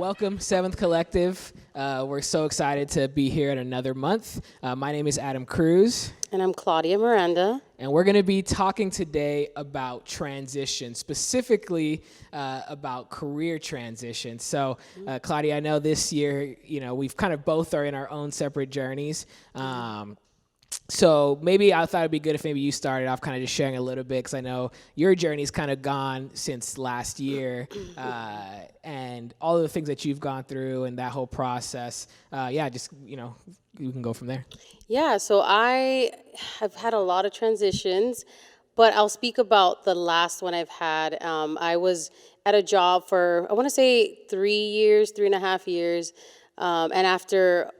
welcome, Seventh Collective. We're so excited to be here in another month. My name is Adam Cruz. And I'm Claudia Miranda. And we're going to be talking today about transition, specifically about career transition. So, Claudia, I know this year, we've kind of both are in our own separate journeys. So maybe I thought it'd be good if maybe you started off kind of just sharing a little bit, because I know your journey's kind of gone since last year, and all of the things that you've gone through and that whole process. You can go from there. Yeah, so I have had a lot of transitions, but I'll speak about the last one I've had. I was at a job for, I want to say 3.5 years, and after,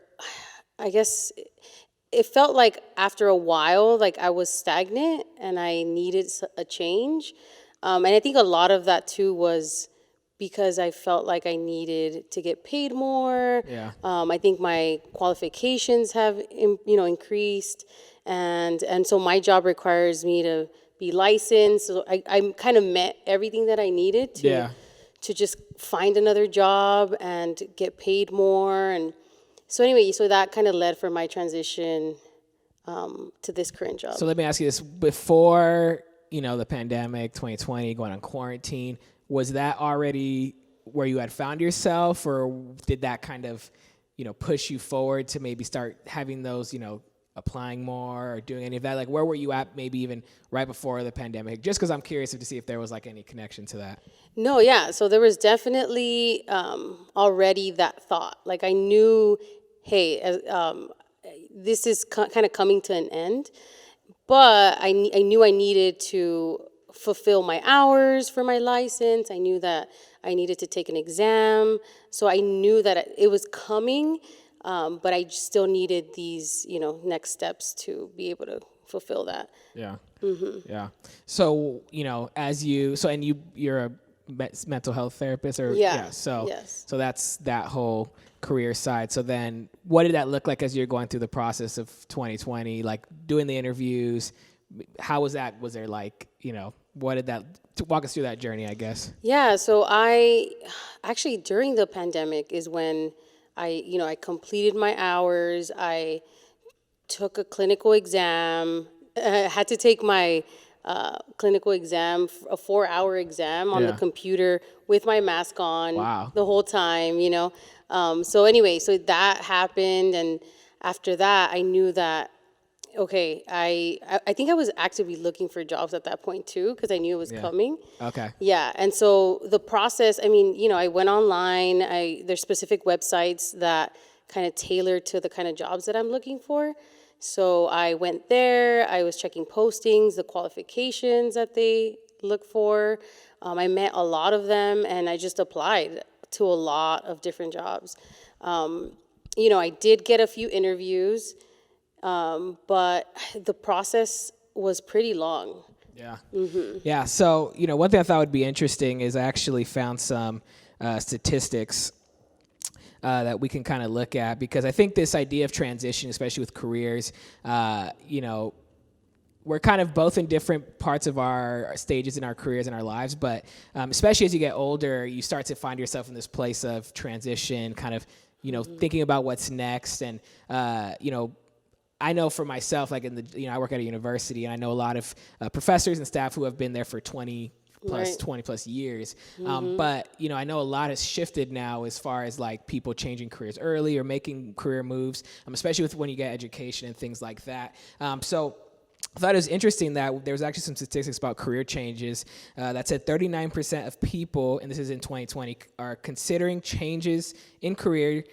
I guess, it felt like after a while, like I was stagnant and I needed a change. And I think a lot of that too was because I felt like I needed to get paid more. Yeah. I think my qualifications have, increased. And so my job requires me to be licensed. So I kind of met everything that I needed to just find another job and get paid more. And so anyway, so that kind of led for my transition to this current job. So let me ask you this: before the pandemic, 2020, going on quarantine, was that already where you had found yourself, or did that kind of push you forward to maybe start having those applying more or doing any of that? Like, where were you at maybe even right before the pandemic? Just because I'm curious to see if there was like any connection to that. No, yeah. So there was definitely already that thought. Like I knew, hey, this is kind of coming to an end, but I knew I needed to fulfill my hours for my license. I knew that I needed to take an exam. So I knew that it was coming, but I still needed these, next steps to be able to fulfill that. Yeah. Mm-hmm. Yeah. So, you're a mental health therapist, or so that's that whole career side. So then what did that look like as you're going through the process of 2020, like doing the interviews? How was that? Was there like, what did that, walk us through that journey, I guess? Yeah. So I actually, during the pandemic is when I completed my hours. I took a clinical exam. I had to take my clinical exam, a 4-hour exam on the computer with my mask on. Wow. The whole time, So anyway, so that happened, and after that, I knew that, okay, I think I was actively looking for jobs at that point too, because I knew it was coming. Okay. Yeah, and so the process, I went online. There's specific websites that kind of tailor to the kind of jobs that I'm looking for. So I went there, I was checking postings, the qualifications that they look for. I met a lot of them, and I just applied to a lot of different jobs. I did get a few interviews, but the process was pretty long. Yeah. Mm-hmm. Yeah. So, one thing I thought would be interesting is I actually found some statistics that we can kind of look at, because I think this idea of transition, especially with careers, we're kind of both in different parts of our stages in our careers and our lives, but especially as you get older, you start to find yourself in this place of transition, kind of, thinking about what's next. And, I know for myself, like I work at a university, and I know a lot of professors and staff who have been there for 20 plus years. But, I know a lot has shifted now as far as like people changing careers early or making career moves, especially with when you get education and things like that. So I thought it was interesting that there was actually some statistics about career changes that said 39% of people, and this is in 2020, are considering changes in career.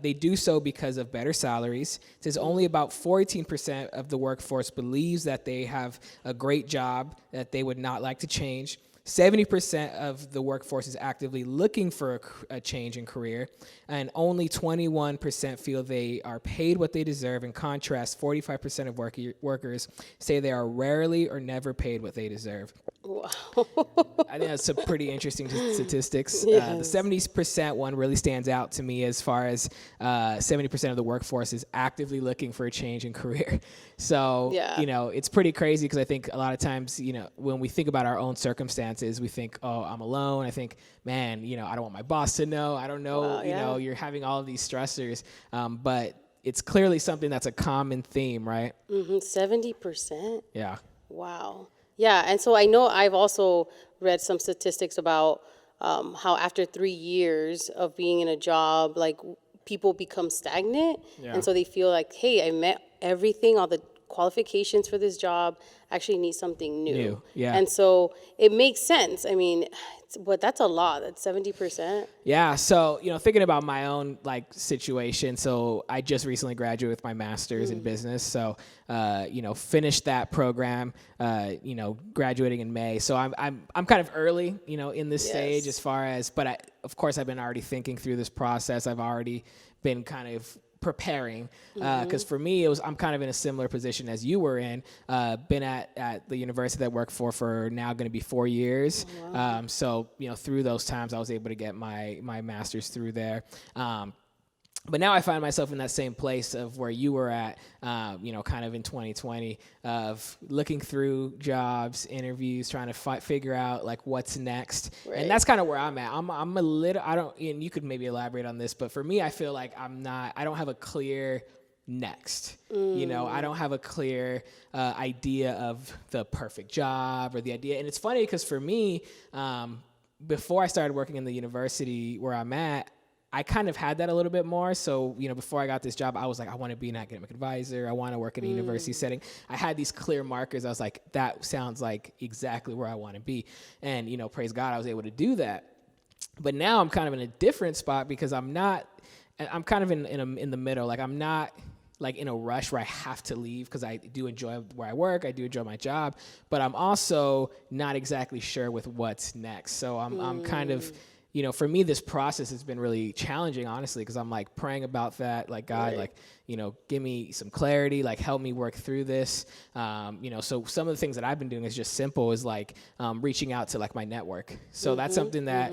They do so because of better salaries. It says only about 14% of the workforce believes that they have a great job that they would not like to change. 70% of the workforce is actively looking for a change in career, and only 21% feel they are paid what they deserve. In contrast, 45% of workers say they are rarely or never paid what they deserve. Wow. I think that's some pretty interesting statistics. The Yes. 70% one really stands out to me as far as 70% of the workforce is actively looking for a change in career. So, Yeah. it's pretty crazy because I think a lot of times, when we think about our own circumstances, we think, oh, I'm alone. I think, man, I don't want my boss to know. I don't know, Wow, yeah. you're having all of these stressors. But it's clearly something that's a common theme, right? 70%? Yeah. Wow. Yeah, and so I know I've also read some statistics about how after 3 years of being in a job, like people become stagnant, Yeah. and so they feel like, hey, I met everything, all the qualifications for this job. I actually need something new. Yeah. And so it makes sense. I mean, but that's a lot. That's 70%. Yeah. So, thinking about my own situation. So I just recently graduated with my master's in business. So, finished that program, graduating in May. So I'm kind of early, in this stage as far as, but of course I've been already thinking through this process. I've already been kind of preparing because for me I'm kind of in a similar position as you were in. Been at the university that I work for now going to be 4 years. Wow. So through those times I was able to get my master's through there. But now I find myself in that same place of where you were at, kind of in 2020, of looking through jobs, interviews, trying to figure out what's next. Right. And that's kind of where I'm at. I'm a little, and you could maybe elaborate on this, but for me, I feel like I don't have a clear next. I don't have a clear idea of the perfect job or the idea. And it's funny because for me, before I started working in the university where I'm at, I kind of had that a little bit more. So, before I got this job, I was like, I want to be an academic advisor. I want to work in a university setting. I had these clear markers. I was like, that sounds like exactly where I want to be. And, praise God, I was able to do that. But now I'm kind of in a different spot because I'm kind of in the middle. I'm not in a rush where I have to leave because I do enjoy where I work. I do enjoy my job, but I'm also not exactly sure with what's next. So I'm kind of, for me, this process has been really challenging, honestly, because I'm praying about that. God, Right. give me some clarity, help me work through this. So some of the things that I've been doing is just simple is reaching out to my network. So that's something that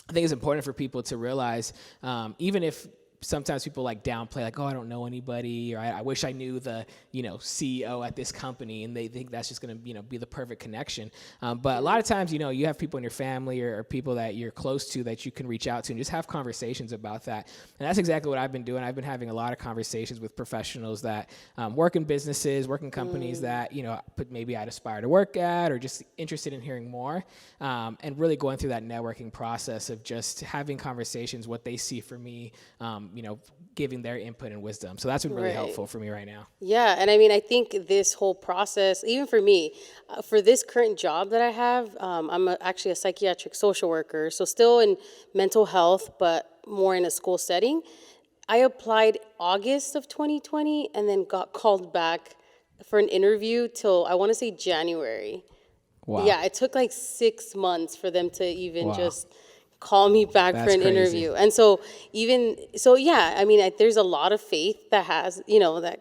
I think is important for people to realize, even if sometimes people downplay, oh, I don't know anybody, or I wish I knew the, CEO at this company, and they think that's just going to, be the perfect connection. But a lot of times, you have people in your family or people that you're close to that you can reach out to and just have conversations about that. And that's exactly what I've been doing. I've been having a lot of conversations with professionals that work in businesses, work in companies that, maybe I'd aspire to work at, or just interested in hearing more, and really going through that networking process of just having conversations, what they see for me, giving their input and wisdom. So that's been really Right. helpful for me right now. Yeah, and I mean, I think this whole process, even for me, for this current job that I have, I'm actually a psychiatric social worker, so still in mental health, but more in a school setting. I applied August of 2020 and then got called back for an interview till, I want to say, January. Wow. Yeah, it took 6 months for them to even Wow. just call me back That's for an crazy. interview. And so yeah, I mean, there's a lot of faith that that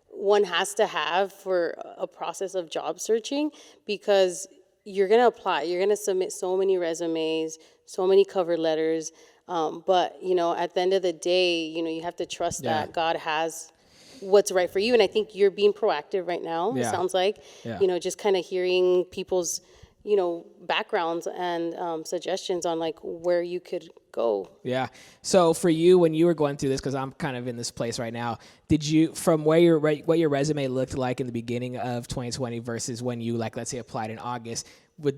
one has to have for a process of job searching, because you're going to apply, you're going to submit so many resumes, so many cover letters. But, at the end of the day, you have to trust Yeah. that God has what's right for you. And I think you're being proactive right now, it Yeah. sounds like, Yeah. just kind of hearing people's, backgrounds and suggestions on where you could go. Yeah. So for you, when you were going through this, because I'm kind of in this place right now, did you, from what your resume looked like in the beginning of 2020 versus when you, let's say, applied in August,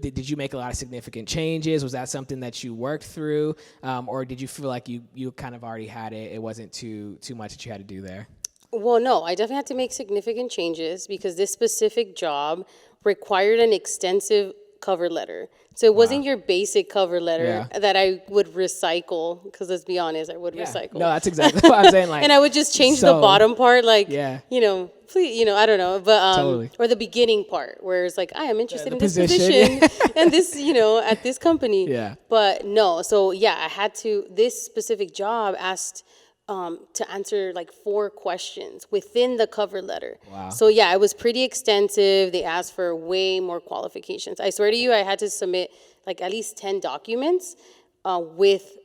did you make a lot of significant changes? Was that something that you worked through? Or did you feel like you kind of already had it? It wasn't too much that you had to do there? Well, no, I definitely had to make significant changes because this specific job required an extensive cover letter. So it wasn't your basic cover letter that I would recycle, because let's be honest, I would recycle. No, that's exactly what I'm saying. And I would just change the bottom part, please, I don't know, but Totally. or the beginning part where it's I am interested the in this position. position and this, at this company. Yeah. But no, so yeah, I had to. This specific job asked to answer like 4 questions within the cover letter. Wow. So yeah, it was pretty extensive. They asked for way more qualifications. I swear to you, I had to submit like at least 10 documents with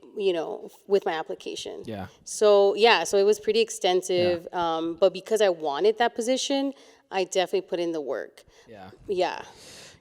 with my application. Yeah. So yeah, so it was pretty extensive. But because I wanted that position, I definitely put in the work. Yeah. Yeah.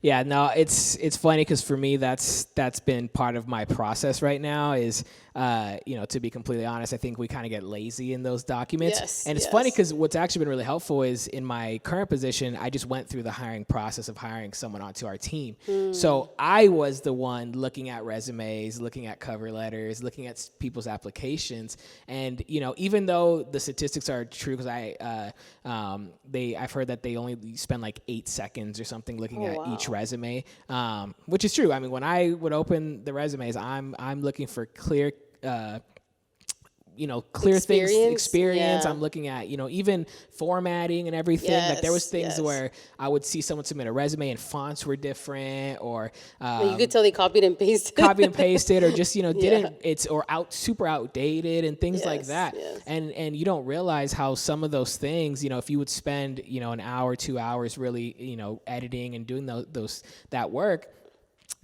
Yeah, no, it's funny because for me, that's been part of my process right now is, to be completely honest, I think we kind of get lazy in those documents. Yes, And it's funny because what's actually been really helpful is in my current position, I just went through the hiring process of hiring someone onto our team. So I was the one looking at resumes, looking at cover letters, looking at people's applications. And, even though the statistics are true, because I've heard that they only spend like 8 seconds or something looking at each resume, which is true. I mean, when I would open the resumes, I'm looking for clear experience. Yeah. I'm looking at, even formatting and everything. Like there was things where I would see someone submit a resume and fonts were different, or you could tell they copied and pasted. or just, super outdated and things like that. Yes. And you don't realize how some of those things, if you would spend, an hour, 2 hours really, editing and doing that work,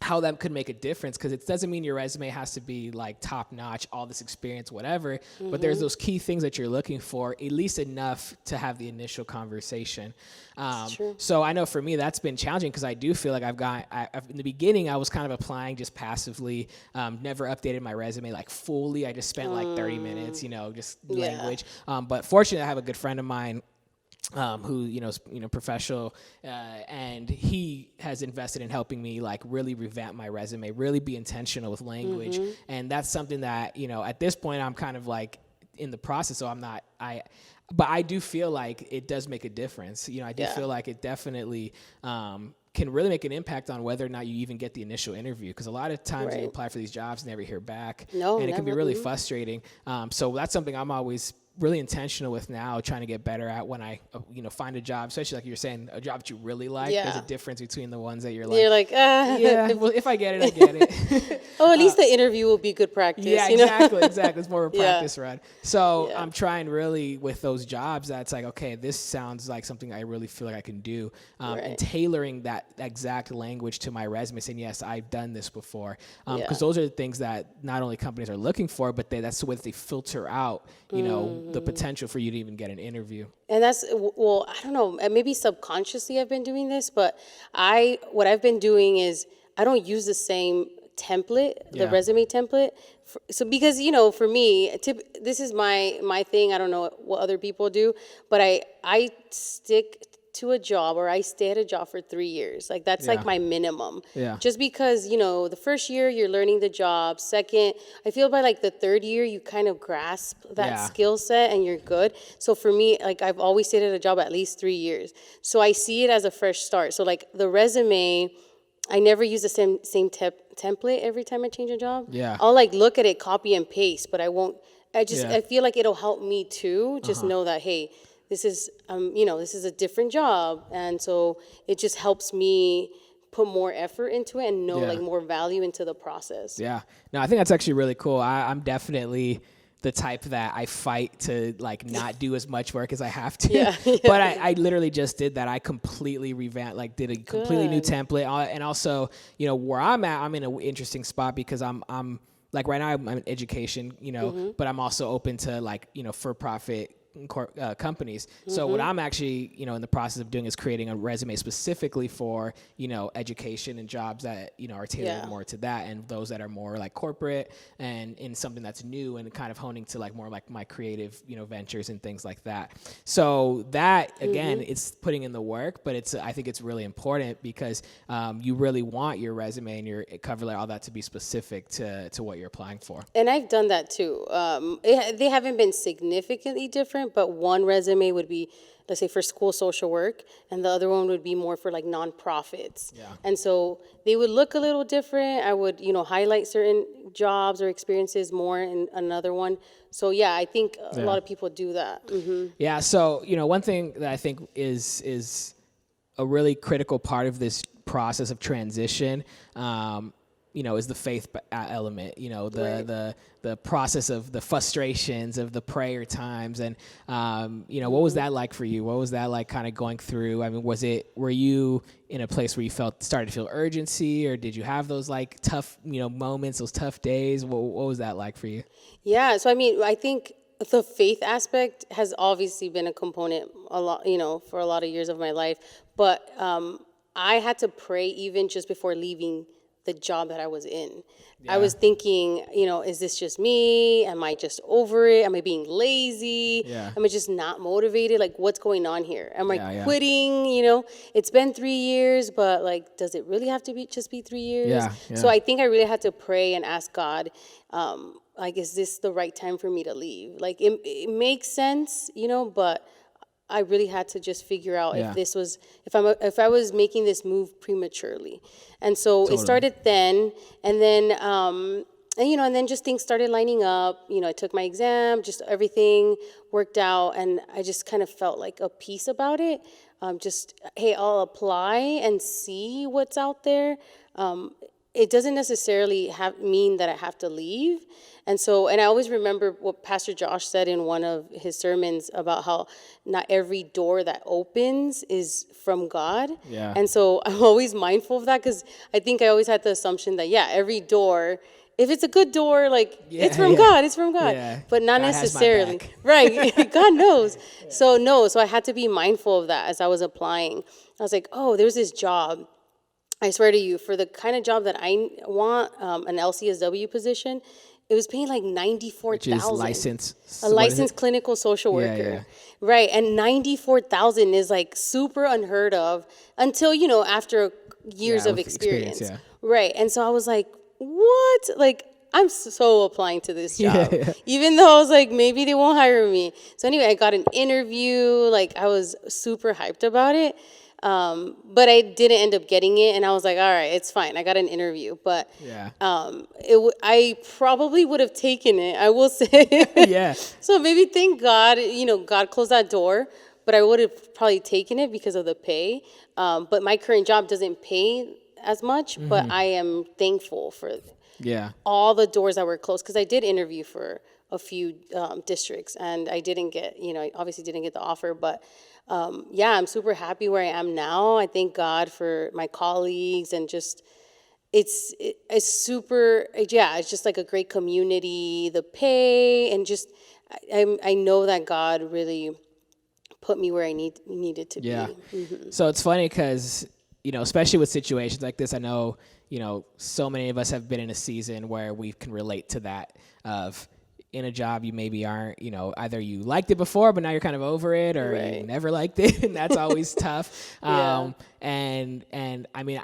how that could make a difference, because it doesn't mean your resume has to be like top notch, all this experience, whatever, but there's those key things that you're looking for, at least enough to have the initial conversation. So I know for me that's been challenging because I do feel like in the beginning I was kind of applying just passively, never updated my resume like fully. I just spent like 30 minutes, just language. But fortunately I have a good friend of mine who is professional, and he has invested in helping me like really revamp my resume, really be intentional with language, and that's something that at this point I'm kind of like in the process, so but I do feel like it does make a difference. I do feel like it definitely can really make an impact on whether or not you even get the initial interview, because a lot of times you apply for these jobs, never hear back, and it can be really frustrating. So that's something I'm always really intentional with now, trying to get better at when I, find a job, especially like you're saying, a job that you really like. There's a difference between the ones that you're like, yeah, well, if I get it, I get it. At least the interview will be good practice. Yeah, exactly. It's more of a practice run. So I'm trying really with those jobs that's like, okay, this sounds like something I really feel like I can do, and tailoring that exact language to my resume, saying, yes, I've done this before. Because those are the things that not only companies are looking for, but that's the way that they filter out, the potential for you to even get an interview. And that's, well, I don't know, maybe subconsciously I've been doing this, but what I've been doing is I don't use the same template, the resume template. So because, for me, this is my thing. I don't know what other people do, but I stick to a job, or I stay at a job for 3 years. Like that's like my minimum. Yeah. Just because, the first year you're learning the job. Second, I feel by like the third year you kind of grasp that skill set and you're good. So for me, like I've always stayed at a job at least 3 years. So I see it as a fresh start. So like the resume, I never use the same template every time I change a job. Yeah. I'll like look at it, copy and paste, but I won't. I feel like it'll help me too. Just know that, hey, this is this is a different job, and so it just helps me put more effort into it and know like more value into the process. Yeah. No, I think that's actually really cool. I'm definitely the type that I fight to like not do as much work as I have to. But I literally just did that. I completely revamped, like did a completely new template. And also, where I'm at, I'm in an interesting spot because I'm like right now I'm in education, but I'm also open to like, for-profit companies. So what I'm actually, in the process of doing is creating a resume specifically for, education and jobs that, are tailored more to that, and those that are more like corporate and in something that's new and kind of honing to like more like my creative, ventures and things like that. So that again, it's putting in the work, but I think it's really important because you really want your resume and your cover letter, all that to be specific to what you're applying for. And I've done that too. They haven't been significantly different, but one resume would be, let's say, for school social work, and the other one would be more for like nonprofits. Yeah. And so they would look a little different. I would, highlight certain jobs or experiences more in another one. So yeah, I think a lot of people do that. Yeah. So, one thing that I think is a really critical part of this process of transition, is the faith element, Right. the process of the frustrations of the prayer times. And, what was that like for you? What was that like kind of going through? I mean, were you in a place where you started to feel urgency, or did you have those like tough, moments, those tough days? What was that like for you? Yeah, so I mean, I think the faith aspect has obviously been a component a lot, for a lot of years of my life. But I had to pray even just before leaving the job that I was in. I Yeah. was thinking, is this just me? Am I just over it? Am I being lazy? Yeah. Am I just not motivated? Like, what's going on here? Am I Yeah, yeah. quitting? It's been 3 years, but like, does it really have to be just be 3 years? Yeah, yeah. So I think I really had to pray and ask God, like, is this the right time for me to leave? Like, it makes sense, but I really had to just figure out Yeah. if this was if I was making this move prematurely. And so Totally. it started then, and then and then just things started lining up. I took my exam, just everything worked out, and I just kind of felt like a peace about it. Just, hey, I'll apply and see what's out there. It doesn't necessarily mean that I have to leave. And I always remember what Pastor Josh said in one of his sermons about how not every door that opens is from God. Yeah. And so I'm always mindful of that, because I think I always had the assumption that, every door, if it's a good door, like, it's from God, it's from God. Yeah. But not God has my necessarily. back. Right. God knows. So I had to be mindful of that as I was applying. I was like, oh, there's this job. I swear to you, for the kind of job that I want, an LCSW position, it was paying like Which is $94,000. licensed. A licensed clinical social Yeah, worker, yeah. right? And 94,000 is like super unheard of until after years of with experience, yeah. right? And so I was like, what? Like, I'm so applying to this job, Yeah. even though I was like, maybe they won't hire me. So anyway, I got an interview. Like, I was super hyped about it. But I didn't end up getting it, and I was like, all right, it's fine. I got an interview, but Yeah. I probably would have taken it, I will say. Yeah. So maybe thank God, God closed that door, but I would have probably taken it because of the pay. But my current job doesn't pay as much, but I am thankful for Yeah. all the doors that were closed, because I did interview for a few districts, and I didn't get, I obviously didn't get the offer, but I'm super happy where I am now. I thank God for my colleagues, and just it's super, it's just like a great community, the pay, and just I know that God really put me where I needed to Yeah. be. So it's funny because, especially with situations like this, I know, so many of us have been in a season where we can relate to that of in a job you maybe aren't, either you liked it before, but now you're kind of over it, or you Right. never liked it, and that's always tough. Yeah. And I mean,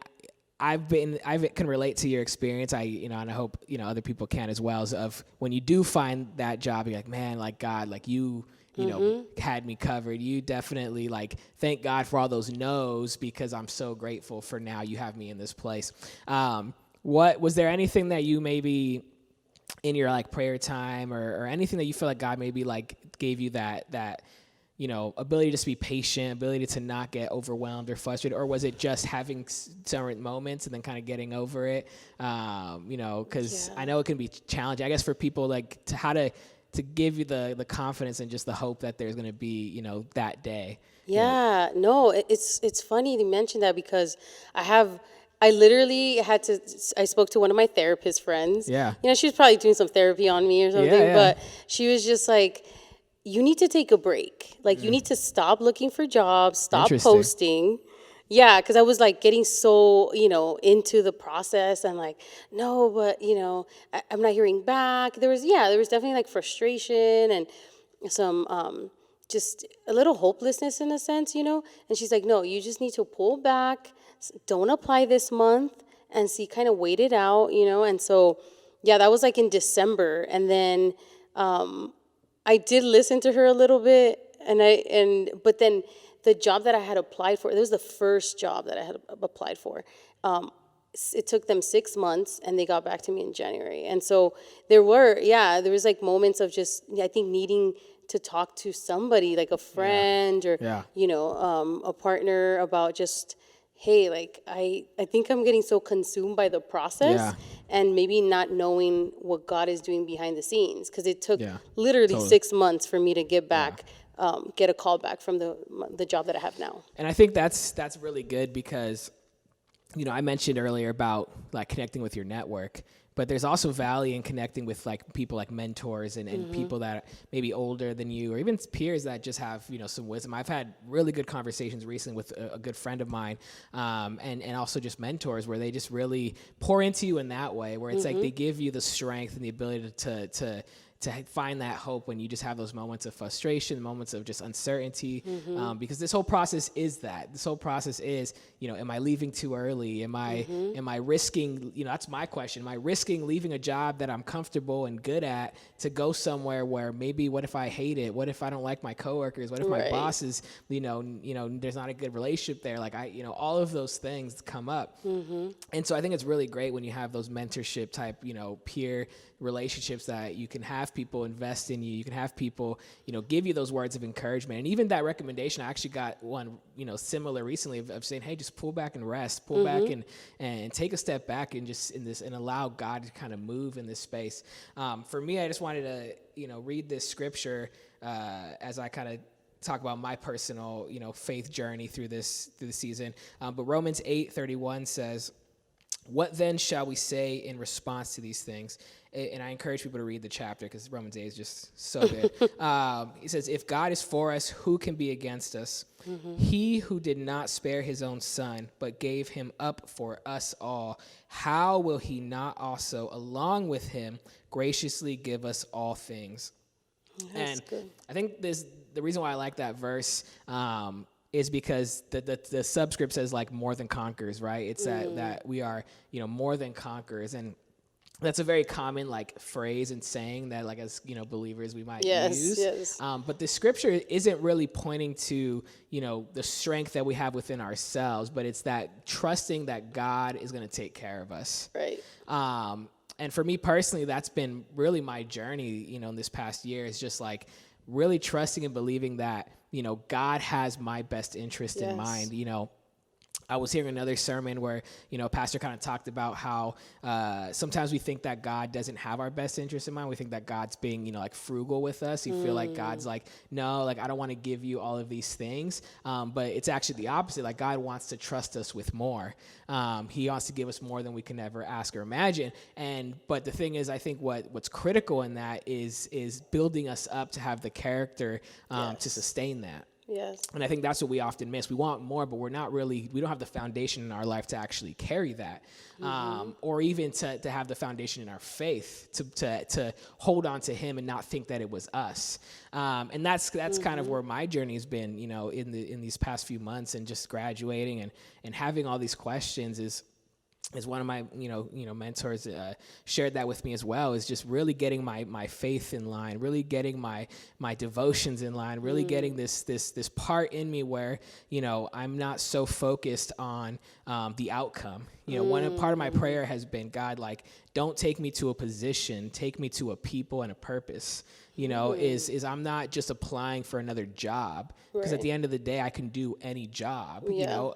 I can relate to your experience. And I hope, other people can as well, of when you do find that job, you're like, man, like God, like you had me covered. You definitely thank God for all those no's, because I'm so grateful for now you have me in this place. What was there anything that you maybe in your prayer time or anything that you feel like God maybe gave you that ability to just be patient, ability to not get overwhelmed or frustrated, or was it just having certain moments and then kind of getting over it? Because I know it can be challenging, I guess, for people to give you the confidence and just the hope that there's going to be, that day. Yeah, no, it's funny you mention that, because I literally I spoke to one of my therapist friends. Yeah. She was probably doing some therapy on me or something, Yeah. but she was just like, you need to take a break. Like, you need to stop looking for jobs, stop Interesting. posting. Yeah, because I was getting so, into the process, and no, but, I'm not hearing back. There was definitely frustration and some, just a little hopelessness in a sense, And she's like, no, you just need to pull back, don't apply this month, and see, kind of wait it out, And so, that was in December. And then I did listen to her a little bit, but then the job that I had applied for, it was the first job that I had applied for. It took them 6 months, and they got back to me in January. And so there was moments of just, I think, needing to talk to somebody, like a friend or, Yeah. a partner, about just, hey, like I think I'm getting so consumed by the process Yeah. and maybe not knowing what God is doing behind the scenes, because it took Yeah. literally Totally. 6 months for me to get back, get a call back from the job that I have now. And I think that's really good because, I mentioned earlier about like connecting with your network, but there's also value in connecting with like people like mentors and people that are maybe older than you, or even peers that just have, some wisdom. I've had really good conversations recently with a good friend of mine, and also just mentors where they just really pour into you in that way, where it's like they give you the strength and the ability to find that hope when you just have those moments of frustration, moments of just uncertainty, because this whole process is that. This whole process is, am I leaving too early? Am I risking, that's my question. Am I risking leaving a job that I'm comfortable and good at to go somewhere where maybe what if I hate it? What if I don't like my coworkers? What if my bosses, there's not a good relationship there? Like all of those things come up. And so I think it's really great when you have those mentorship type, peer relationships that you can have people invest in you. You can have people, give you those words of encouragement. And even that recommendation, I actually got one, similar recently of saying, hey, just pull back and rest, pull back and take a step back and just and allow God to kind of move in this space. For me, I just wanted to, read this scripture as I kind of talk about my personal, faith journey through the season. But Romans 8:31 says, what then shall we say in response to these things? And I encourage people to read the chapter because Romans 8 is just so good. He says, if God is for us, who can be against us? He who did not spare his own son, but gave him up for us all, how will he not also, along with him, graciously give us all things? That's and good. I think the reason why I like that verse is because the subscript says like more than conquerors, right? It's that we are, more than conquerors. And that's a very common like phrase and saying that like as, believers we might use. Yes. But the scripture isn't really pointing to, the strength that we have within ourselves, but it's that trusting that God is going to take care of us. Right. And for me personally, that's been really my journey, in this past year, is just like really trusting and believing that, God has my best interest in mind. I was hearing another sermon where, a pastor kind of talked about how sometimes we think that God doesn't have our best interest in mind. We think that God's being, like frugal with us. You feel like God's like, no, like I don't want to give you all of these things. But it's actually the opposite. Like God wants to trust us with more. He wants to give us more than we can ever ask or imagine. But the thing is, I think what's critical in that is building us up to have the character to sustain that. Yes. And I think that's what we often miss. We want more, but we don't have the foundation in our life to actually carry that. Or even to have the foundation in our faith, to hold on to him and not think that it was us. And that's kind of where my journey has been, in these past few months, and just graduating and having all these questions is one of my, mentors shared that with me as well, is just really getting my faith in line, really getting my devotions in line, really getting this part in me where, I'm not so focused on the outcome. Part of my prayer has been, God, like, don't take me to a position, take me to a people and a purpose. Is I'm not just applying for another job, because at the end of the day, I can do any job.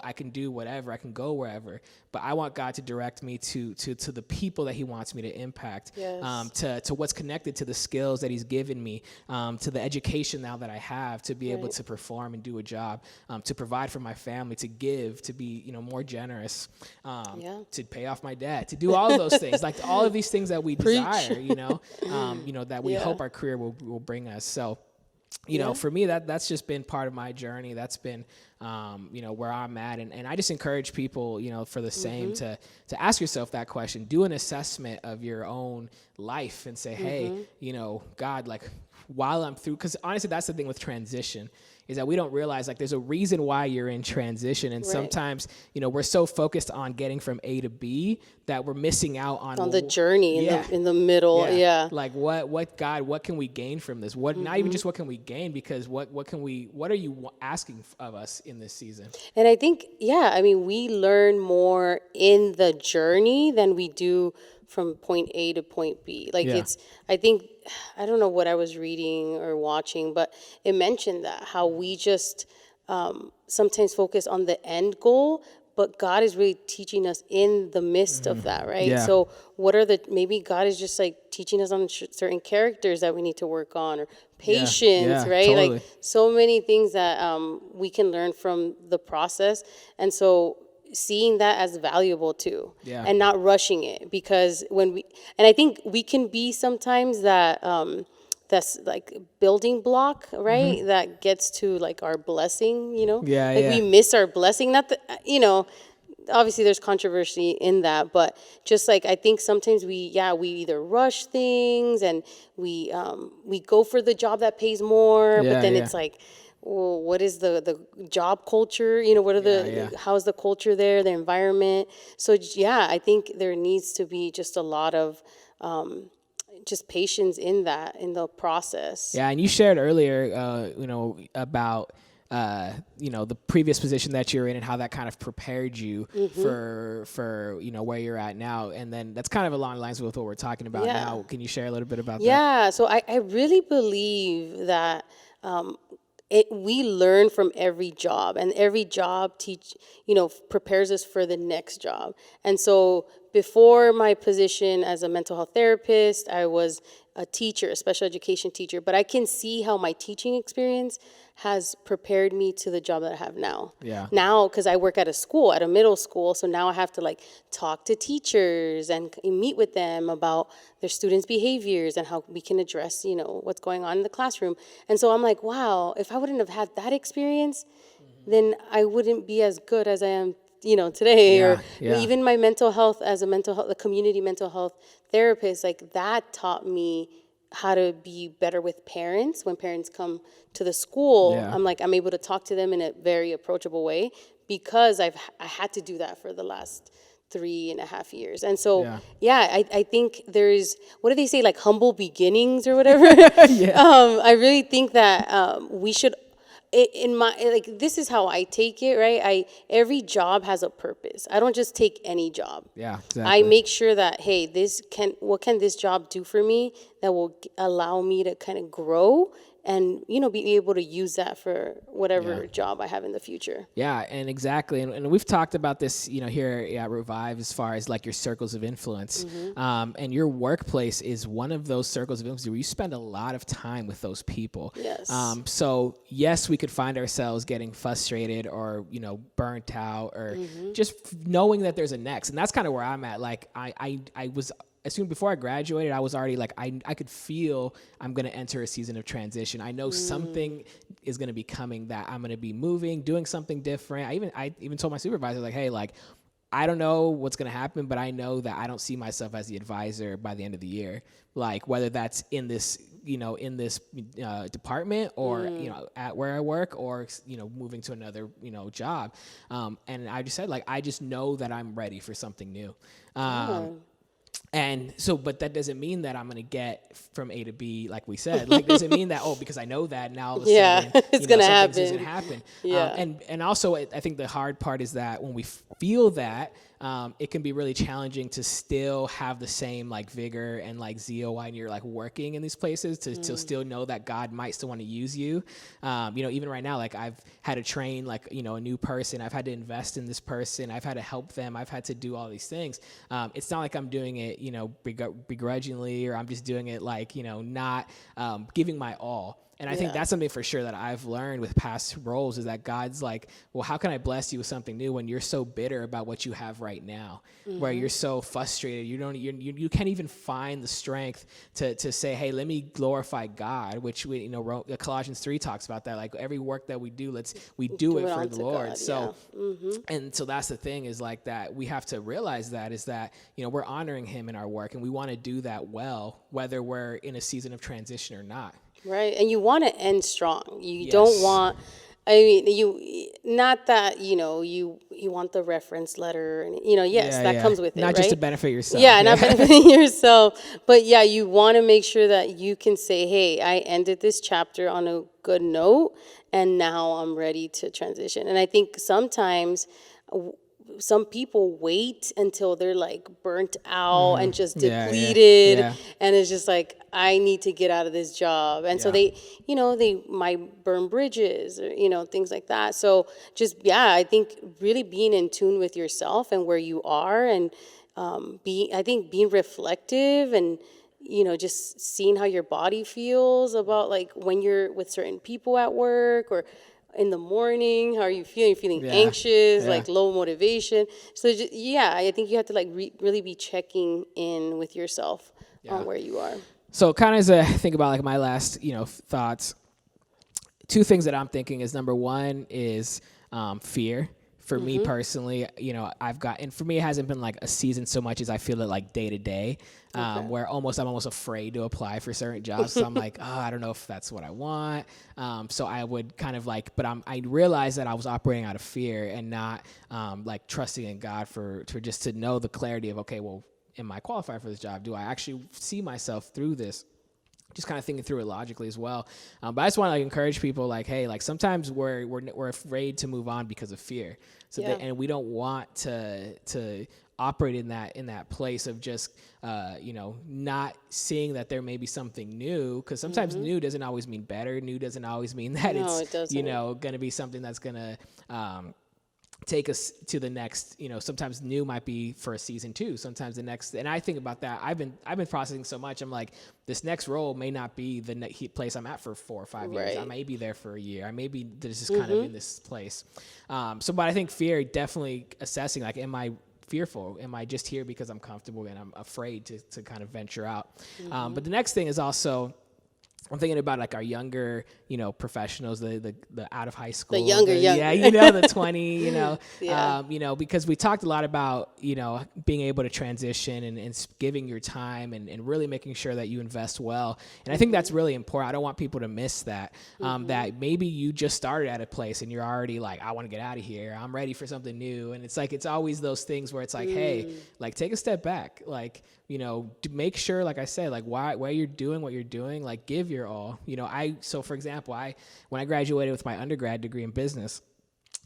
I can do whatever, I can go wherever. But I want God to direct me to the people that he wants me to impact, to what's connected to the skills that he's given me, to the education now that I have to be able to perform and do a job, to provide for my family, to give, to be, more generous, to pay off my debt, to do all of those things, like all of these things that we desire, that we hope our career will bring us. So, for me, that's just been part of my journey. That's been, where I'm at. And I just encourage people, for the same, to ask yourself that question. Do an assessment of your own life and say, hey, God, like, while I'm through, because honestly, that's the thing with transition, is that we don't realize, like, there's a reason why you're in transition. And sometimes, we're so focused on getting from A to B that we're missing out on the journey in the middle. Yeah. Like what God, what can we gain from this? What, not even just what can we gain, because what are you asking of us in this season? And I think, we learn more in the journey than we do from point A to point B. Like I don't know what I was reading or watching, but it mentioned that how we just sometimes focus on the end goal, but God is really teaching us in the midst of that, right? Yeah. So maybe God is just like teaching us on certain characters that we need to work on, or patience, Yeah, right? totally. Like so many things that we can learn from the process. And so seeing that as valuable too, Yeah. and not rushing it, because and I think we can be sometimes that, that's like building block, right? That gets to like our blessing, Yeah, like yeah. we miss our blessing. Not that, obviously there's controversy in that, but just like I think sometimes we either rush things, and we go for the job that pays more, Yeah, but then yeah. it's like, well, what is the job culture? What are Yeah. how's the culture there, the environment? So yeah, I think there needs to be just a lot of just patience in the process. Yeah, and you shared earlier, about the previous position that you're in and how that kind of prepared you for where you're at now, and then that's kind of along the lines with what we're talking about Yeah. now. Can you share a little bit about that? Yeah, so I really believe that we learn from every job, and every job prepares us for the next job. And so before my position as a mental health therapist, I was a teacher, a special education teacher, but I can see how my teaching experience has prepared me to the job that I have now. Yeah. Now, because I work at a middle school, so now I have to like talk to teachers and meet with them about their students' behaviors and how we can address, what's going on in the classroom. And so I'm like, wow, if I wouldn't have had that experience, then I wouldn't be as good as I am, today. Yeah, Or yeah. even my mental health, as a community mental health therapist, like that taught me how to be better with parents. When parents come to the school, Yeah. I'm able to talk to them in a very approachable way, because I had to do that for the last 3.5 years. And so, I think there's, what do they say, like humble beginnings or whatever? I really think that we should, in my, like, this is how I take it, right? Every job has a purpose. I don't just take any job. Yeah, exactly. I make sure that, hey, what can this job do for me that will allow me to kind of grow and, be able to use that for whatever job I have in the future. Yeah, and exactly. And we've talked about this, here at Revive, as far as like your circles of influence. And your workplace is one of those circles of influence where you spend a lot of time with those people. Yes. So yes, we could find ourselves getting frustrated or, burnt out, or just knowing that there's a next. And that's kind of where I'm at. Like I was, as soon before I graduated, I was already like, I could feel I'm going to enter a season of transition. I know something is going to be coming, that I'm going to be moving, doing something different. I even told my supervisor, like, hey, like, I don't know what's going to happen, but I know that I don't see myself as the advisor by the end of the year. Like, whether that's in this, department, or, at where I work, or, moving to another, job. And I just said, like, I just know that I'm ready for something new. And so, but that doesn't mean that I'm going to get from A to B, like we said. Like, doesn't mean that, because I know that now all of a sudden, it's going to happen. Something's going to happen. Yeah. And also, I think the hard part is that when we feel that, it can be really challenging to still have the same like vigor and like zeal when you're like working in these places, to still know that God might still want to use you. Even right now, like I've had to train like, a new person. I've had to invest in this person. I've had to help them. I've had to do all these things. It's not like I'm doing it, begrudgingly, or I'm just doing it like, not giving my all. And I think that's something for sure that I've learned with past roles, is that God's like, well, how can I bless you with something new when you're so bitter about what you have right now, where you're so frustrated, you can't even find the strength to say, hey, let me glorify God, which Colossians 3 talks about that. Like, every work that we do, we do it for the Lord. So, and so that's the thing, is like that we have to realize that is that, we're honoring Him in our work, and we want to do that well, whether we're in a season of transition or not. Right, and you want to end strong. You don't want, not that, you want the reference letter, and, that comes with it, not right? just to benefit yourself. Yeah, not benefiting yourself. But yeah, you want to make sure that you can say, hey, I ended this chapter on a good note, and now I'm ready to transition. And I think sometimes some people wait until they're like burnt out and just Yeah, depleted, yeah. and it's just like, I need to get out of this job. And so Yeah. they might burn bridges, or, things like that. So just, I think really being in tune with yourself and where you are, and being reflective, and just seeing how your body feels about like when you're with certain people at work, or in the morning, how are you feeling? You're feeling Yeah. anxious, Yeah. like low motivation. So just, I think you have to like really be checking in with yourself on where you are. So kind of as I think about like my last, thoughts, two things that I'm thinking is, number one is fear. For me personally, and for me, it hasn't been like a season so much as I feel it like day to day, where I'm almost afraid to apply for certain jobs. So I'm like, I don't know if that's what I want. So I would kind of like, but I realized that I was operating out of fear and not like trusting in God for just to know the clarity of, okay, well, am I qualified for this job? Do I actually see myself through this? Just kind of thinking through it logically as well. But I just want to like encourage people, like, hey, like sometimes we're afraid to move on because of fear. So and we don't want to operate in that place of just not seeing that there may be something new, because sometimes new doesn't always mean better. New doesn't always mean that it's going to be something that's going to take us to the next. Sometimes new might be for a season 2, sometimes the next. And I think about that. I've been processing so much. I'm like, this next role may not be the place I'm at for 4 or 5 years. I may be there for a year. I may be just kind of in this place. But I think fear, definitely assessing, like, am I fearful? Am I just here because I'm comfortable and I'm afraid to kind of venture out? But the next thing is also, I'm thinking about like our younger, professionals, the out of high school, the younger, the 20, because we talked a lot about, being able to transition and giving your time and really making sure that you invest well. And I think that's really important. I don't want people to miss that, that maybe you just started at a place and you're already like, I want to get out of here. I'm ready for something new. And it's like, it's always those things where it's like, hey, like, take a step back. Like, make sure, like I said, like why you're doing what you're doing, like give your all. So for example, when I graduated with my undergrad degree in business,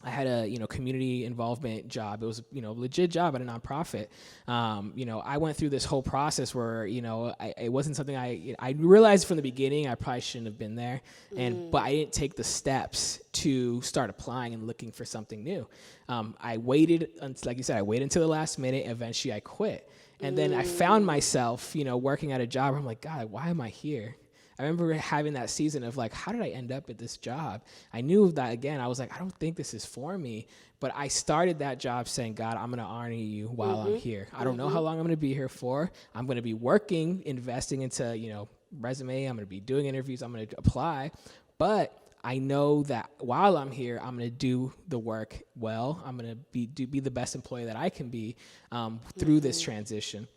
I had a community involvement job. It was a legit job at a nonprofit. I went through this whole process where it wasn't something I realized from the beginning I probably shouldn't have been there, but I didn't take the steps to start applying and looking for something new. I waited, like you said, I waited until the last minute. Eventually, I quit. And then I found myself, working at a job where I'm like, God, why am I here? I remember having that season of like, how did I end up at this job? I knew that, again, I was like, I don't think this is for me. But I started that job saying, God, I'm going to honor you while I'm here. I don't know how long I'm going to be here for. I'm going to be working, investing into, resume. I'm going to be doing interviews. I'm going to apply. But I know that while I'm here, I'm going to do the work well. I'm going to be the best employee that I can be through this transition.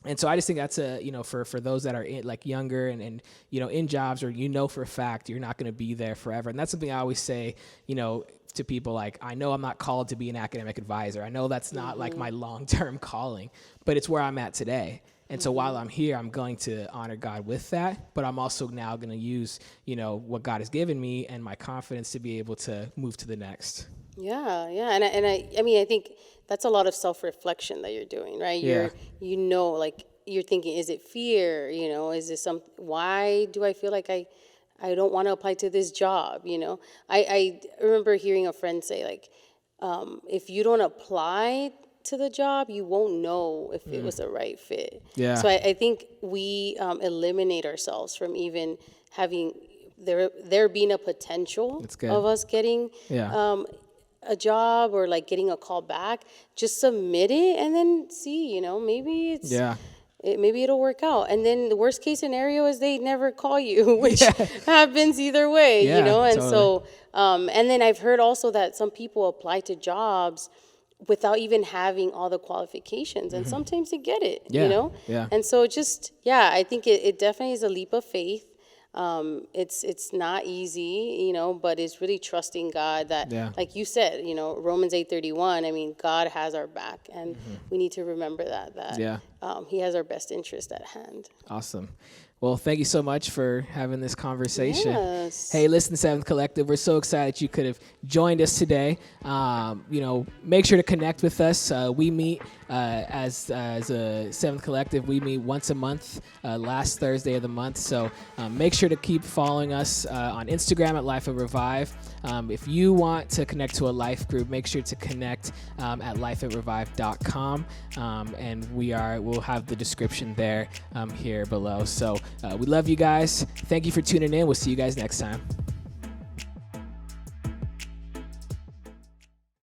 And so I just think that's for those that are younger and in jobs where for a fact you're not going to be there forever. And that's something I always say, to people, like, I know I'm not called to be an academic advisor. I know that's not like my long-term calling, but it's where I'm at today. And so while I'm here, I'm going to honor God with that, but I'm also now going to use, what God has given me and my confidence to be able to move to the next. Yeah. And I think that's a lot of self-reflection that you're doing, right? You're thinking, is it fear? Is this why do I feel like I don't want to apply to this job? I remember hearing a friend say, like, if you don't apply to the job, you won't know if it was the right fit. Yeah. So I think we eliminate ourselves from even having there being a potential of us getting a job or like getting a call back. Just submit it and then see, maybe it's maybe it'll work out. And then the worst case scenario is they never call you, which happens either way, and totally. So and then I've heard also that some people apply to jobs without even having all the qualifications, and sometimes they get it, and so just I think it definitely is a leap of faith. It's not easy, but it's really trusting God that, like you said, Romans 8:31. I mean, God has our back, and we need to remember that He has our best interest at hand. Awesome. Well, thank you so much for having this conversation. Yes. Hey, listen, Seventh Collective, we're so excited you could have joined us today. Make sure to connect with us. We meet as a Seventh Collective. We meet once a month, last Thursday of the month. So make sure to keep following us on Instagram at Life of Revive. If you want to connect to a life group, make sure to connect at lifeatrevive.com, and we'll have the description there here below. So we love you guys. Thank you for tuning in. We'll see you guys next time.